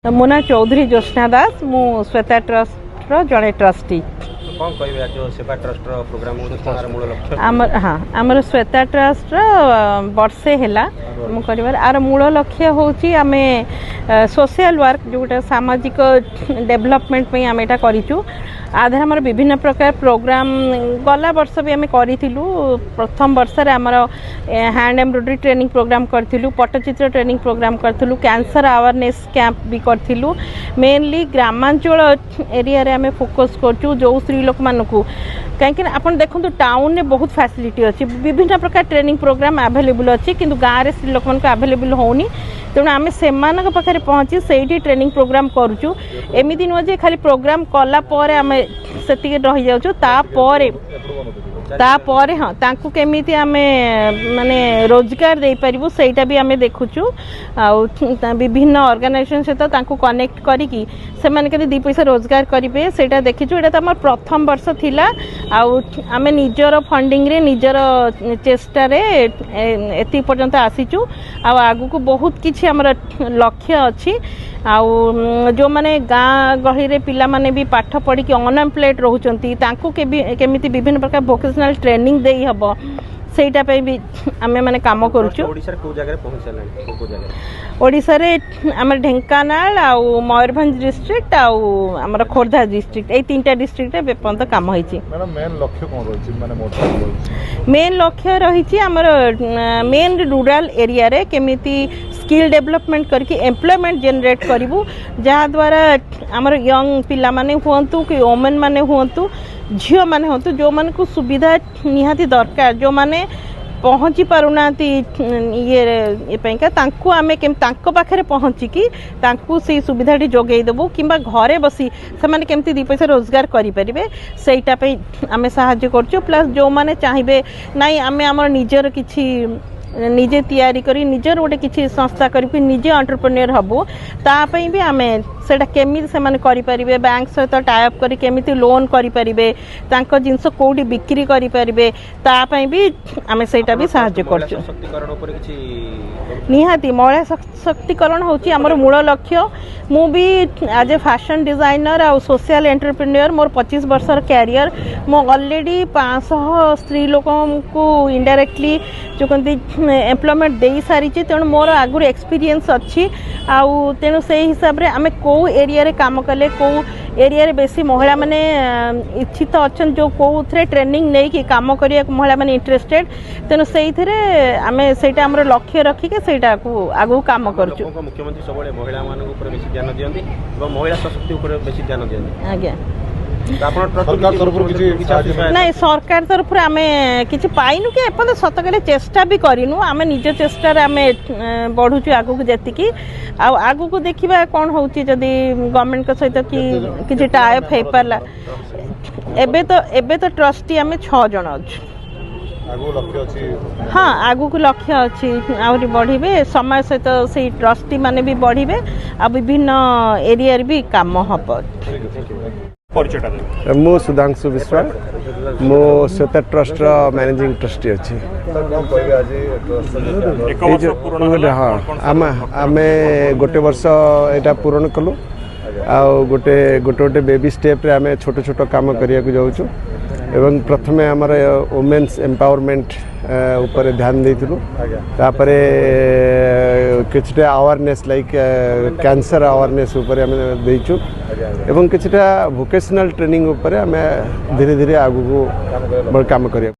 मो ना चौधरी ज्योत्ना दास मु श्वेता ट्रस्ट जड़े ट्रस्टी। कौन कहबे आज सेवा ट्रस्ट प्रोग्राम मूल लक्ष्य आमर श्वेता ट्रस्ट वर्षे हैला मु करिवार आर मूल लक्ष्य होची आमे सोशल वर्क जोटा सामाजिक डेवलपमेंट पे आमे एटा करिचु। आधार आमर विभिन्न प्रकार प्रोग्राम गला वर्ष भी आमे करिथिलु। प्रथम वर्ष रे आमर हैंड एम्ब्रॉयडरी ट्रेनिंग प्रोग्राम करथिलु, पट्टचित्र ट्रेनिंग प्रोग्राम करथिलु, कैंसर अवेयरनेस कैंप भी करथिलु। मेनली ग्रामांचल एरिया रे आमे फोकस करचु जो स्त्री लोक मानकू कहीं आपन देखो टाउन में बहुत फैसिलिटी अच्छी, विभिन्न प्रकार ट्रेनिंग प्रोग्राम अवेलेबल अच्छी, किंतु गाँव में स्त्री लोक अवेलेबल होनी। तेणु आम से पाखे पहुँची से ट्रेनिंग प्रोग्राम करुचु। एमती नुह जे खाली प्रोग्राम कलापर आम से रही जाऊँ तापर हाँ तांकू केमिति आमे माने रोजगार दे पारिबु सेटा भी आमे देखुचु। आ विभिन्न ऑर्गेनाइजेशन सहित तांकू कनेक्ट करिकी से माने केते दी पैसा रोजगार करिवे सेटा देखिचु। एटा त हमर प्रथम वर्ष थिला। आमे निजर फंडिंग रे निजर चेष्टा रे एति पर्यंत आसीचु। आगु को बहुत किछि हमर लक्ष्य अछि। जो माने गाँ गहली रे पिला माने भी पाठ पढ़ी कि अनएम्प्लॉयड रहउचंती तांकू केमिति विभिन्न प्रकार वोकेशनल ट्रेनिंग देई हबो सेटा पे भी आमे माने काम करूछु। ओडिसा को जगह पहुंचले को जगह ओडिसा रे हमर ढेंकानाल आ मयूरभंज डिस्ट्रिक्ट आ हमर खोर्धा डिस्ट्रिक्ट ए तीनटा डिस्ट्रिक्ट रे बेपंत काम होईची। मैडम मेन लक्ष्य कोन रहछि माने मोर मेन लक्ष्य रहिछि हमर मेन रूरल एरिया रे केमिति स्किल डेवलपमेंट करके एम्प्लॉयमेंट जनरेट करिवु, जहा द्वारा हमर यंग पिला माने हुंतु कि वुमेन माने हुंतु झियो माने हुंतु जो मन को सुविधा निहाती दरकार जो माने पहुँची पारुना ये पैका तांकू आमे तांको पाखरे पहुँची कि तांकू से सुविधाटी जोगई देबू किंबा घरे बसी से माने केमती दी पैसा रोजगार करि परिबे सेटा पे आमे सहायता करछु। प्लस जो माने चाहिबे नाइ आमे हमर निजर किछि निजे तैयारी करी निजर गोटे किछि संस्था करी निजे एंटरप्रेन्योर हबो तापई भी आमे सेटा केमिति से माने करि परिबे बैंक सहित टाई अप करी केमिति लोन करि परिबे तांको जिंस कोडी बिक्री करि परिबे तापई भी आमे सेटा भी सहायता करछु। शक्तिकरण ऊपर किछि निहाती महिला शक्तिकरण होची हमर मूल लक्ष्य। मु भी एज ए फैशन डिजाइनर और सोशल एंटरप्रेन्योर मोर 25 वर्षर कैरियर मो ऑलरेडी 500 स्त्री लोकों को इनडायरेक्टली जो कहते एम्प्लॉयमेंट दे सारी। तेणु मोर आगुरी एक्सपीरियंस अच्छी आउ तेणु से हिसाब रे आमे को एरिया रे काम कले को एरिया रे बेसी महिला माने इच्छित अच्छन जो को थरे ट्रेनिंग नै कि काम करिया महिला माने इंटरेस्टेड। तेणु सेई थरे आमे सेटा हमर लक्ष्य रखी के सेटा को आगु काम करछु। मुख्यमंत्री सबले महिला मान ऊपर बेसी ध्यान दियंती एवं महिला शक्ति ऊपर बेसी ध्यान दियंती। आज्ञा सरकार तरफ नहीं सरकार तरफ आमे किछि पाइनु कि एपन सत कले चेष्टा भी करिनु। आमे निज चेष्टा रे आमे बढ़ुछु आगु को जेति कि आगु को देखिबा कोन होउची जदी गवर्नमेंट के सहित कि किछि टाई अप हे परला। एबे तो ट्रस्टी आमे 6 जण अछि। आगु लक्ष्य अछि हाँ आगु को लक्ष्य अछि आउरी बढ़िबे समय सहित से ट्रस्टी माने भी बढ़िबे आ विभिन्न एरिया रे भी काम हबो। मु सुधांशु विश्वास मो श्वेता ट्रस्ट मैनेजिंग ट्रस्टी अच्छी। हाँ आमे गोटे वर्ष एटा पूरण कलु आ गोटे गोटे बेबी स्टेप रे आमे छोट छोट काम करिया को जाउछु एवं प्रथमे हमर वुमेन्स एम्पावरमेंट ऊपर ध्यान देइथिलु। तापरे किछटा अवेयरनेस लाइक कैंसर अवेयरनेस ऊपर हम देइछु एवं किछटा वोकेशनल ट्रेनिंग ऊपर हमें धीरे धीरे आगु को काम करिया।